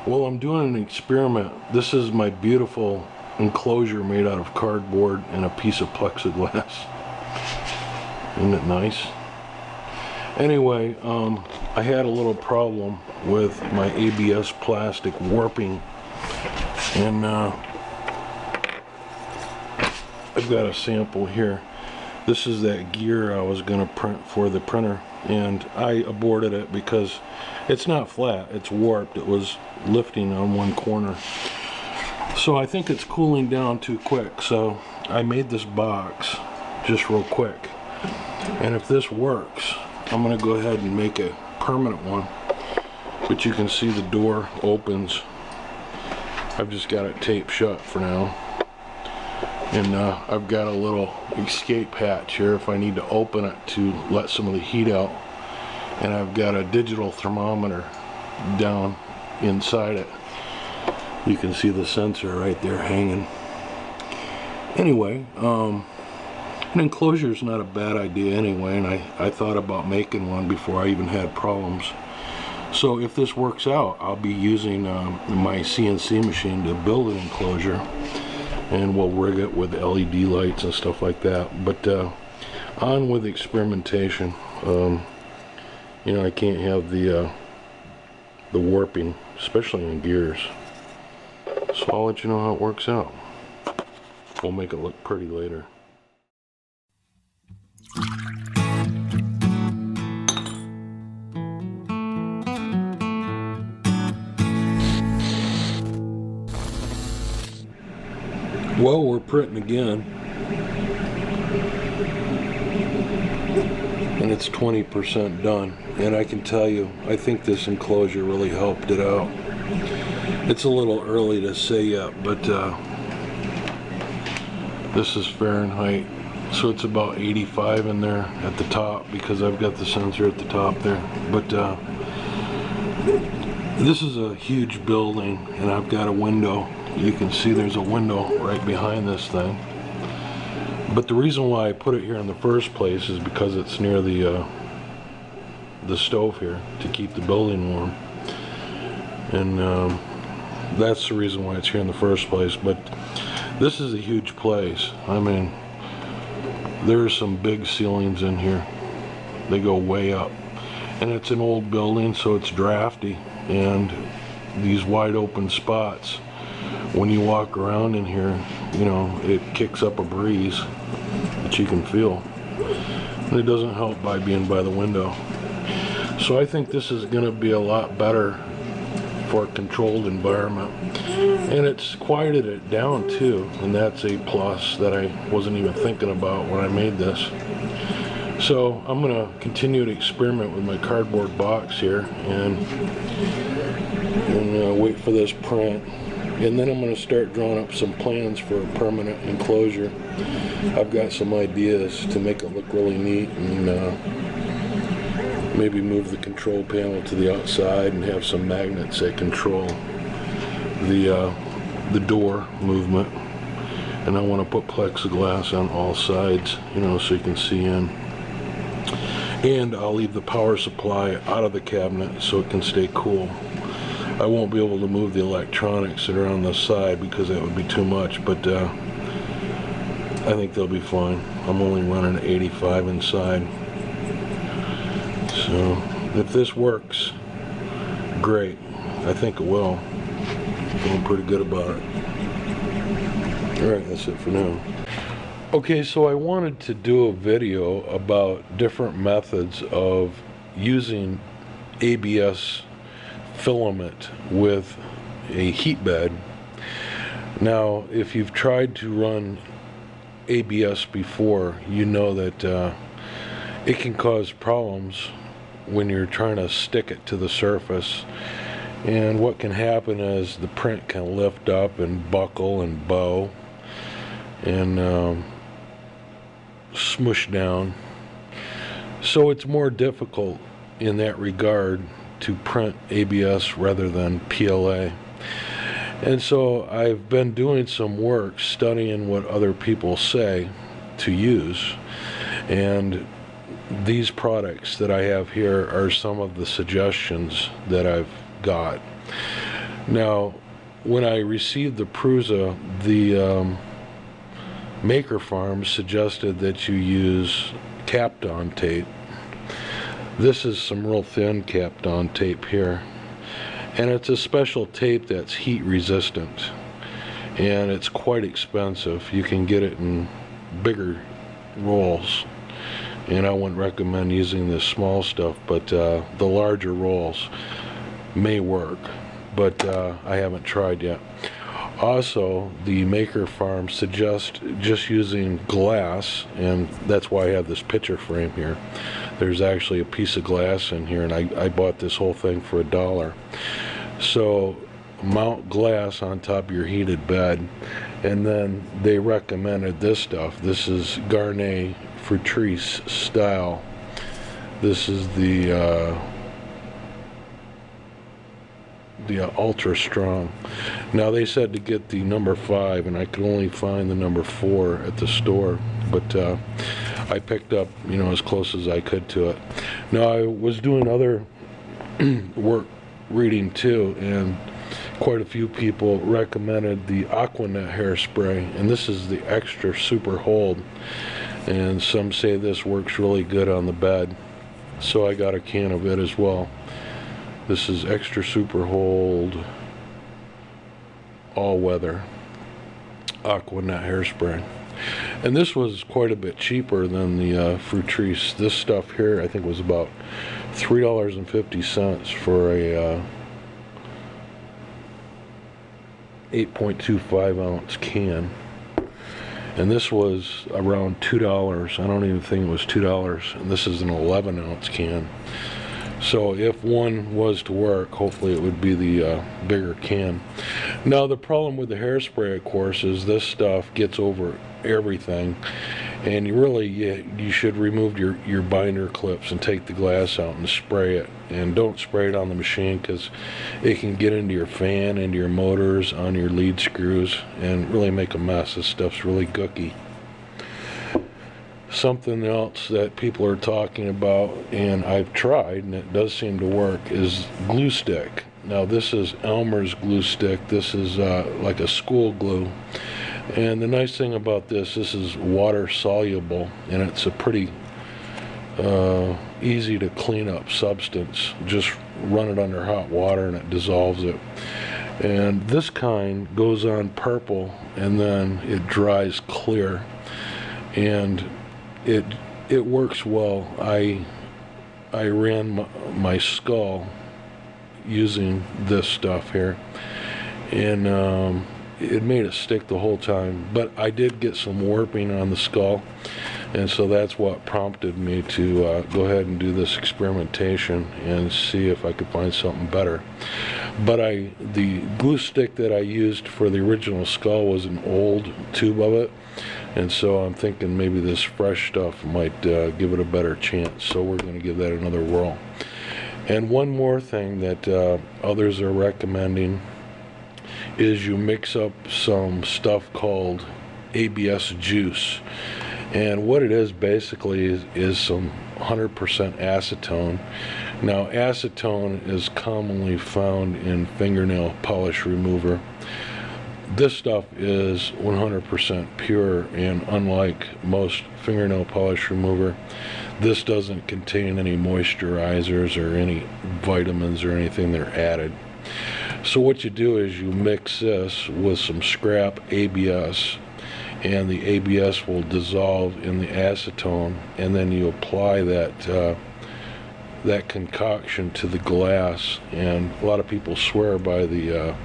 Well, I'm doing an experiment. This is my beautiful enclosure made out of cardboard and a piece of plexiglass. Isn't it nice? Anyway, I had a little problem with my ABS plastic warping, and I've got a sample here. This is that gear I was going to print for the printer, and I aborted it because it's not flat, it's warped. It was lifting on one corner. So I think it's cooling down too quick, so I made this box just real quick. And if this works, I'm going to go ahead and make a permanent one. But you can see the door opens. I've just got it taped shut for now. And I've got a little escape hatch here if I need to open it to let some of the heat out. And I've got a digital thermometer down inside it. You can see the sensor right there hanging. Anyway, an enclosure is not a bad idea anyway, and I thought about making one before I even had problems. So if this works out, I'll be using my CNC machine to build an enclosure, and we'll rig it with LED lights and stuff like that. But on with experimentation. You know, I can't have the warping, especially in gears. So I'll let you know how it works out. We'll make it look pretty later. Well, we're printing again, and it's 20% done, and I can tell you, I think this enclosure really helped it out. It's a little early to say yet, but this is Fahrenheit, so it's about 85 in there at the top because I've got the sensor at the top there. But this is a huge building, and I've got a window. You can see there's a window right behind this thing. But the reason why I put it here in the first place is because it's near the stove here to keep the building warm. And that's the reason why it's here in the first place. But this is a huge place. I mean, there's some big ceilings in here. They go way up. And it's an old building, so it's drafty. And these wide open spots, when you walk around in here, you know, it kicks up a breeze that you can feel. And it doesn't help by being by the window. So I think this is going to be a lot better for a controlled environment. And it's quieted it down too, and that's a plus that I wasn't even thinking about when I made this. So I'm going to continue to experiment with my cardboard box here and wait for this print. And then I'm going to start drawing up some plans for a permanent enclosure. I've got some ideas to make it look really neat, and maybe move the control panel to the outside and have some magnets that control the door movement. And I want to put plexiglass on all sides, you know, so you can see in. And I'll leave the power supply out of the cabinet so it can stay cool. I won't be able to move the electronics that are on the side because that would be too much, but I think they'll be fine. I'm only running 85 inside. So if this works, great. I think it will. I'm pretty good about it. Alright, that's it for now. Okay, so I wanted to do a video about different methods of using ABS filament with a heat bed. Now, if you've tried to run ABS before, you know that it can cause problems when you're trying to stick it to the surface. And what can happen is the print can lift up and buckle and bow and smush down. So it's more difficult in that regard to print ABS rather than PLA. And so I've been doing some work studying what other people say to use, and these products that I have here are some of the suggestions that I've got. Now, when I received the Prusa, the Maker Farm suggested that you use Kapton tape. This is some real thin Kapton tape here, and it's a special tape that's heat resistant, and it's quite expensive. You can get it in bigger rolls, and I wouldn't recommend using this small stuff, but the larger rolls may work, but I haven't tried yet. Also, the Maker Farm suggests just using glass, and that's why I have this picture frame here. There's actually a piece of glass in here, and I bought this whole thing for $1. So mount glass on top of your heated bed, and then they recommended this stuff. This is Garnet Frutrice style. This is the ultra strong. Now they said to get the number 5, and I could only find the number 4 at the store, but I picked up, you know, as close as I could to it. Now I was doing other work reading too, and quite a few people recommended the Aquanet hairspray, and this is the extra super hold, and some say this works really good on the bed, so I got a can of it as well. This is extra super hold all weather Aquanet hairspray, and this was quite a bit cheaper than the Frutrice. This stuff here I think was about $3.50 for a 8.25 ounce can, and this was around $2. I don't even think it was $2, and this is an 11 ounce can. So if one was to work, hopefully it would be the bigger can. Now the problem with the hairspray, of course, is this stuff gets over everything, and you should remove your binder clips and take the glass out and spray it. And don't spray it on the machine, because it can get into your fan, into your motors, on your lead screws, and really make a mess. This stuff's really gooky. Something else that people are talking about, and I've tried, and it does seem to work, is glue stick. Now this is Elmer's glue stick. This is like a school glue, and the nice thing about this is water soluble, and it's a pretty easy to clean up substance. Just run it under hot water and it dissolves it. And this kind goes on purple, and then it dries clear, and it works well. I ran my skull using this stuff here, and it made it stick the whole time, but I did get some warping on the skull, and so that's what prompted me to go ahead and do this experimentation and see if I could find something better. But the glue stick that I used for the original skull was an old tube of it, and so I'm thinking maybe this fresh stuff might give it a better chance, so we're going to give that another whirl. And one more thing that others are recommending is you mix up some stuff called ABS juice. And what it is basically is some 100% acetone. Now acetone is commonly found in fingernail polish remover. This stuff is 100% pure, and unlike most fingernail polish remover, this doesn't contain any moisturizers or any vitamins or anything that are added. So what you do is you mix this with some scrap ABS, and the ABS will dissolve in the acetone, and then you apply that concoction to the glass, and a lot of people swear by the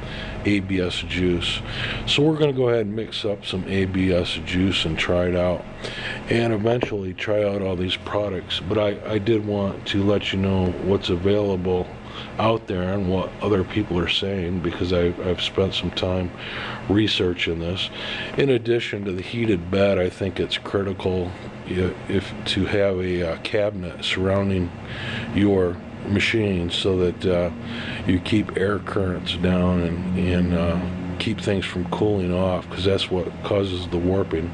ABS juice. So we're going to go ahead and mix up some ABS juice and try it out, and eventually try out all these products. But I did want to let you know what's available out there and what other people are saying, because I've spent some time researching this. In addition to the heated bed, I think it's critical to have a cabinet surrounding your machine, so that you keep air currents down and keep things from cooling off, because that's what causes the warping.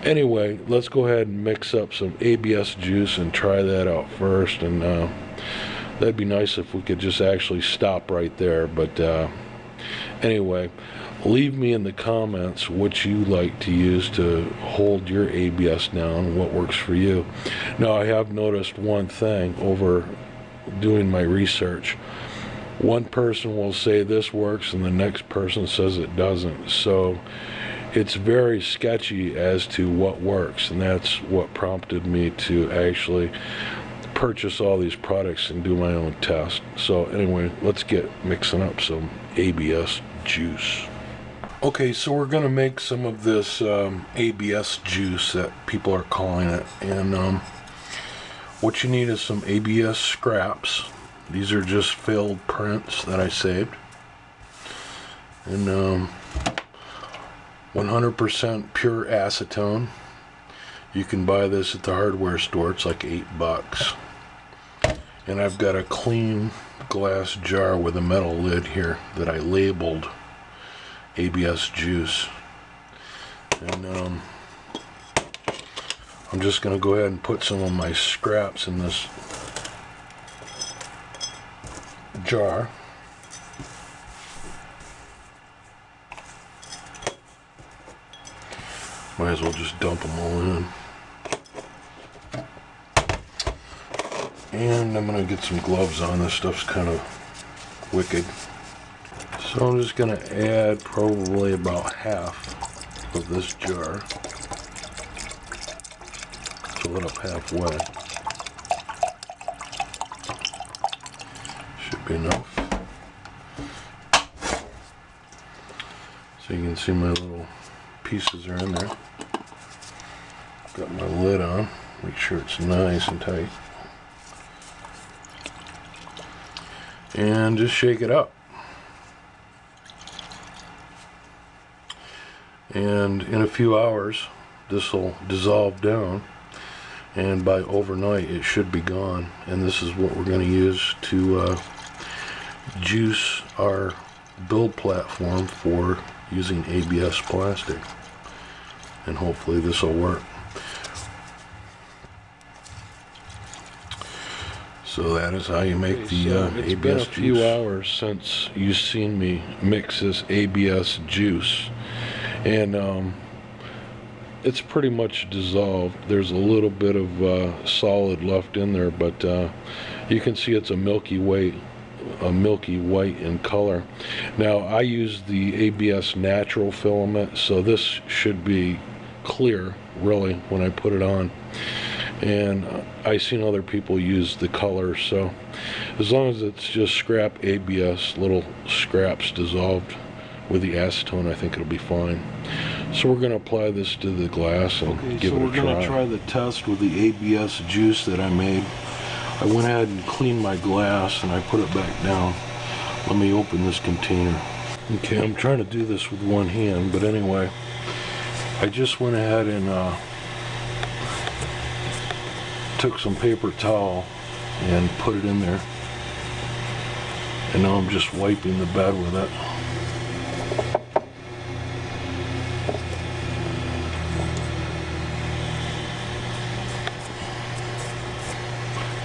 Anyway, let's go ahead and mix up some ABS juice and try that out first, and that'd be nice if we could just actually stop right there, but anyway, leave me in the comments what you like to use to hold your ABS down, what works for you. Now, I have noticed one thing over doing my research. One person will say this works and the next person says it doesn't. So it's very sketchy as to what works, and that's what prompted me to actually purchase all these products and do my own test. So anyway, let's get mixing up some ABS juice. Okay, so we're going to make some of this ABS juice that people are calling it, and what you need is some ABS scraps. These are just failed prints that I saved, and 100% pure acetone. You can buy this at the hardware store. It's like $8. And I've got a clean glass jar with a metal lid here that I labeled ABS juice. And I'm just going to go ahead and put some of my scraps in this jar. Might as well just dump them all in. And I'm going to get some gloves on. This stuff's kind of wicked. So I'm just going to add probably about half of this jar. Fill it up halfway. Should be enough. So you can see my little pieces are in there. Got my lid on. Make sure it's nice and tight. And just shake it up. And in a few hours this will dissolve down, and by overnight it should be gone. And this is what we're going to use to juice our build platform for using ABS plastic, and hopefully this will work. So that is how you make the ABS juice. It's been a few hours since you've seen me mix this ABS juice, and it's pretty much dissolved. There's a little bit of solid left in there, but you can see it's a milky white in color. Now, I use the ABS natural filament, so this should be clear really when I put it on. And I've seen other people use the color, so as long as it's just scrap ABS, little scraps dissolved with the acetone, I think it'll be fine. So we're going to apply this to the glass and give it a try. So we're going to try the test with the ABS juice that I made. I went ahead and cleaned my glass and I put it back down. Let me open this container. Okay, I'm trying to do this with one hand, but anyway, I just went ahead and took some paper towel and put it in there, and now I'm just wiping the bed with it.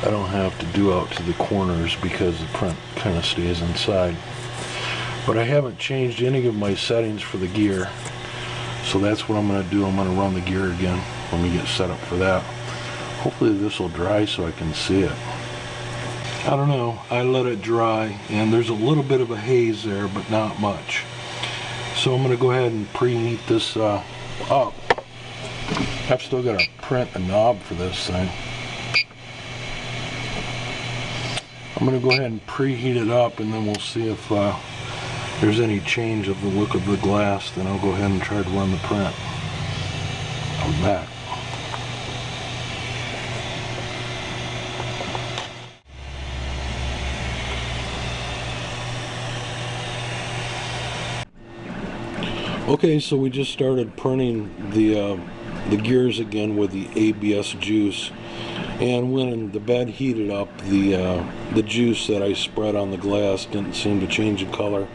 I don't have to do out to the corners because the print kind of stays inside. But I haven't changed any of my settings for the gear, so that's what I'm going to do. I'm going to run the gear again when we get set up for that. Hopefully this will dry so I can see it. I don't know, I let it dry and there's a little bit of a haze there, but not much. So I'm going to go ahead and preheat this up. I've still got to print a knob for this thing. I'm going to go ahead and preheat it up, and then we'll see if there's any change of the look of the glass. Then I'll go ahead and try to run the print. I'm back. Okay, so we just started printing the gears again with the ABS juice, and when the bed heated up, the juice that I spread on the glass didn't seem to change the color.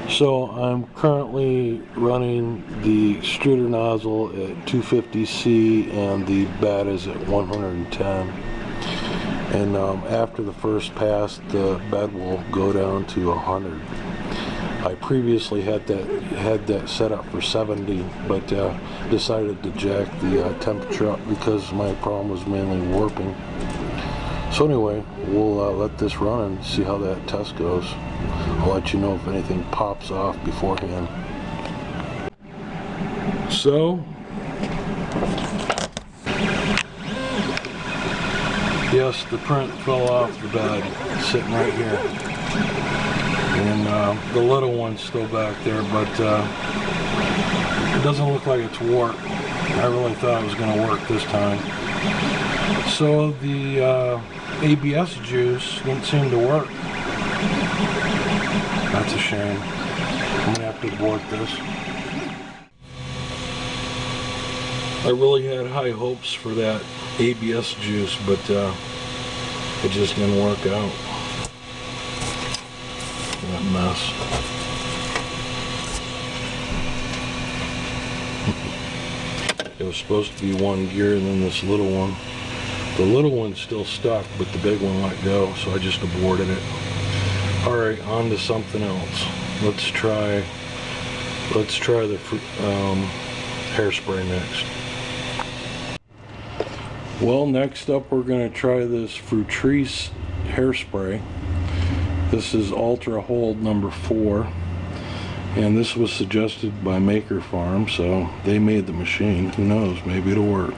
So I'm currently running the extruder nozzle at 250C and the bed is at 110. And after the first pass, the bed will go down to 100. I previously had that set up for 70, but decided to jack the temperature up because my problem was mainly warping. So anyway, we'll let this run and see how that test goes. I'll let you know if anything pops off beforehand. So, yes, the print fell off the bed, sitting right here. And the little one's still back there, but it doesn't look like it's warped. I really thought it was going to work this time. So the ABS juice didn't seem to work. That's a shame. I'm going to have to abort this. I really had high hopes for that ABS juice, but it just didn't work out. That mess. It was supposed to be one gear and then this little one. The little one's still stuck, but the big one let go, so I just aborted it. Alright, on to something else. Let's try the hairspray next. Well, next up we're going to try this Fruitrice hairspray. This is Ultra Hold number 4, and this was suggested by Maker Farm, so they made the machine. Who knows, maybe it'll work.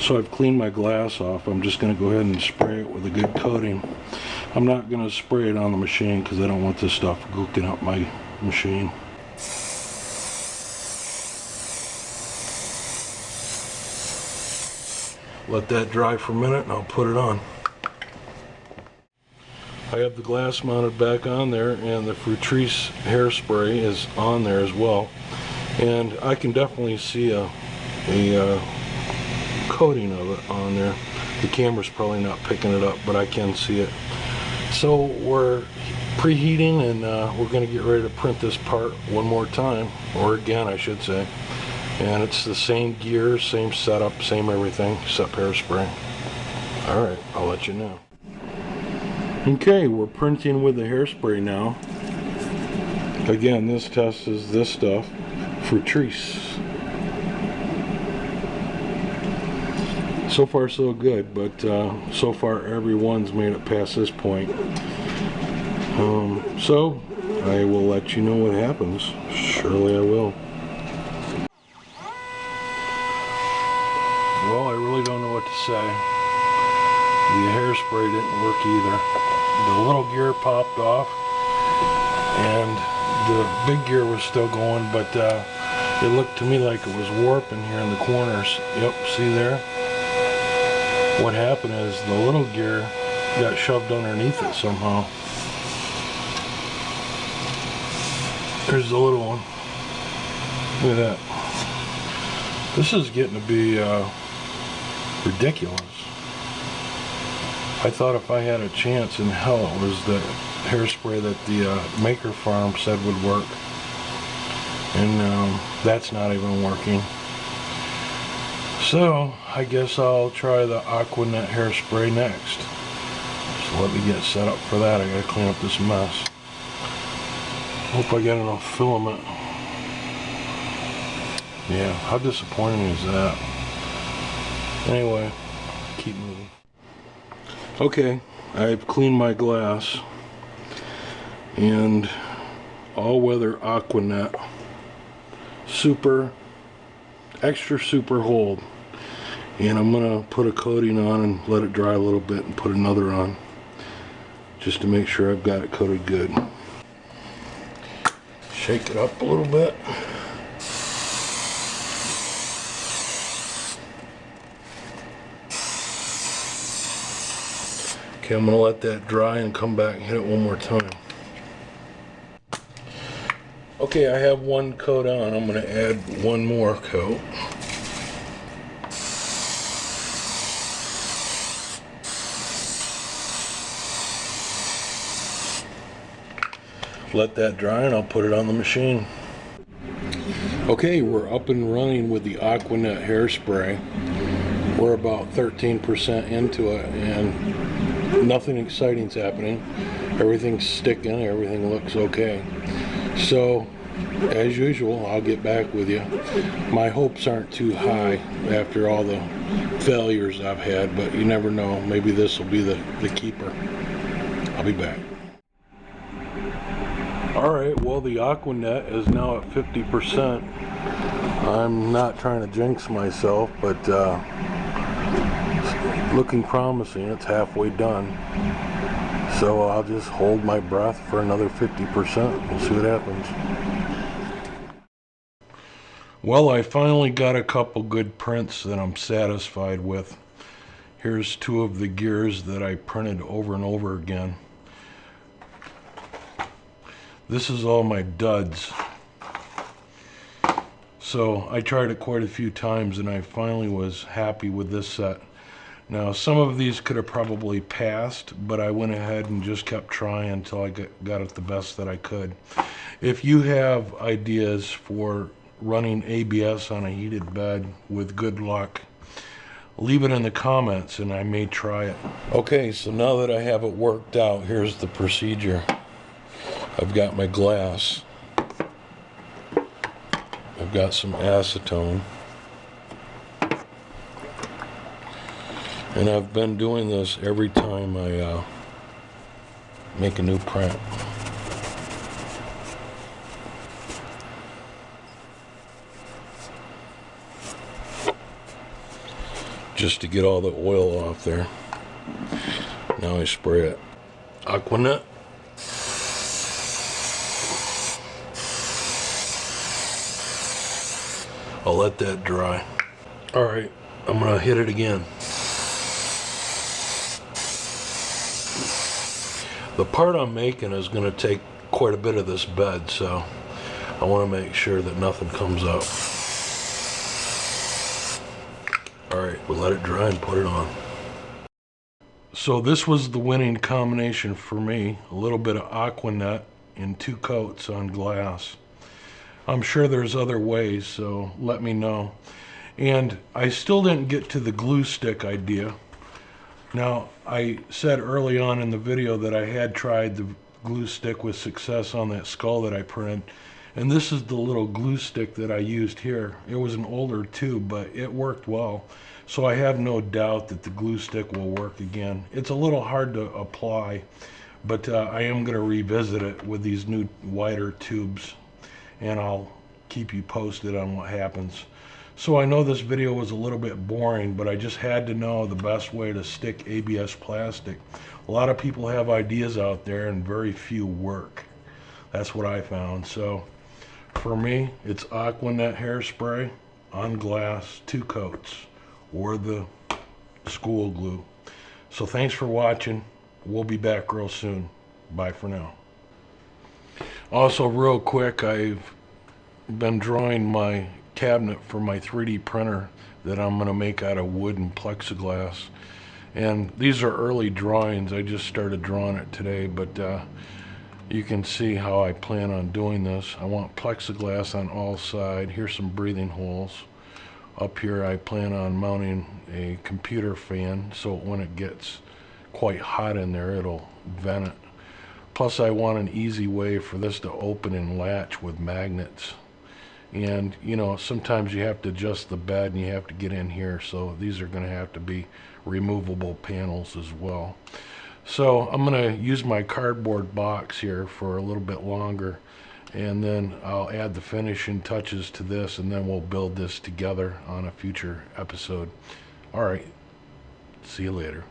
So I've cleaned my glass off. I'm just going to go ahead and spray it with a good coating. I'm not going to spray it on the machine because I don't want this stuff gooking up my machine. Let that dry for a minute and I'll put it on. I have the glass mounted back on there, and the Fruitrice hairspray is on there as well. And I can definitely see a coating of it on there. The camera's probably not picking it up, but I can see it. So we're preheating, and we're going to get ready to print this part one more time, or again I should say. And it's the same gear, same setup, same everything, except hairspray. Alright, I'll let you know. Okay, we're printing with the hairspray now. Again, this test is this stuff, Fruitrice. So far so good, but so far everyone's made it past this point. So I will let you know what happens. Surely I will. Well, I really don't know what to say. The hairspray didn't work either. The little gear popped off, and the big gear was still going, but it looked to me like it was warping here in the corners. Yep, see there? What happened is the little gear got shoved underneath it somehow. There's the little one. Look at that. This is getting to be ridiculous. I thought if I had a chance in hell, it was the hairspray that the Maker Farm said would work. And that's not even working. So I guess I'll try the Aquanet hairspray next. So let me get set up for that. I gotta clean up this mess. Hope I get enough filament. Yeah, how disappointing is that? Anyway, keep moving. Okay, I've cleaned my glass, and all-weather Aquanet extra super hold, and I'm gonna put a coating on and let it dry a little bit and put another on just to make sure I've got it coated good. Shake it up a little bit. Okay, I'm gonna let that dry and come back and hit it one more time. Okay, I have one coat on. I'm gonna add one more coat. Let that dry and I'll put it on the machine. Okay, we're up and running with the Aquanet hairspray. We're about 13% into it, and nothing exciting's happening. Everything's sticking, everything looks okay. So, as usual, I'll get back with you. My hopes aren't too high after all the failures I've had, but you never know. Maybe this will be the keeper. I'll be back. Alright, well, the Aquanet is now at 50%. I'm not trying to jinx myself, but it's looking promising. It's halfway done. So I'll just hold my breath for another 50%. We'll see what happens. Well, I finally got a couple good prints that I'm satisfied with. Here's two of the gears that I printed over and over again. This is all my duds. So I tried it quite a few times and I finally was happy with this set. Now some of these could have probably passed, but I went ahead and just kept trying until I got it the best that I could. If you have ideas for running ABS on a heated bed with good luck, leave it in the comments and I may try it. Okay, so now that I have it worked out, here's the procedure. I've got my glass. I've got some acetone. And I've been doing this every time I make a new print. Just to get all the oil off there. Now I spray it. Aquanet. I'll let that dry. Alright, I'm gonna hit it again. The part I'm making is gonna take quite a bit of this bed, so I wanna make sure that nothing comes up. Alright, we'll let it dry and put it on. So this was the winning combination for me. A little bit of Aquanet in 2 coats on glass. I'm sure there's other ways, so let me know. And I still didn't get to the glue stick idea. Now, I said early on in the video that I had tried the glue stick with success on that skull that I printed. And this is the little glue stick that I used here. It was an older tube, but it worked well. So I have no doubt that the glue stick will work again. It's a little hard to apply, but I am going to revisit it with these new wider tubes. And I'll keep you posted on what happens. So I know this video was a little bit boring, but I just had to know the best way to stick ABS plastic. A lot of people have ideas out there and very few work. That's what I found. So for me, it's Aquanet hairspray on glass, 2 coats, or the school glue. So thanks for watching. We'll be back real soon. Bye for now. Also, real quick, I've been drawing my cabinet for my 3D printer that I'm going to make out of wood and plexiglass. And these are early drawings. I just started drawing it today, but you can see how I plan on doing this. I want plexiglass on all sides. Here's some breathing holes. Up here I plan on mounting a computer fan so when it gets quite hot in there it'll vent it. Plus I want an easy way for this to open and latch with magnets. And you know, sometimes you have to adjust the bed and you have to get in here, so these are going to have to be removable panels as well. So I'm going to use my cardboard box here for a little bit longer, and then I'll add the finishing touches to this, and then we'll build this together on a future episode. Alright, see you later.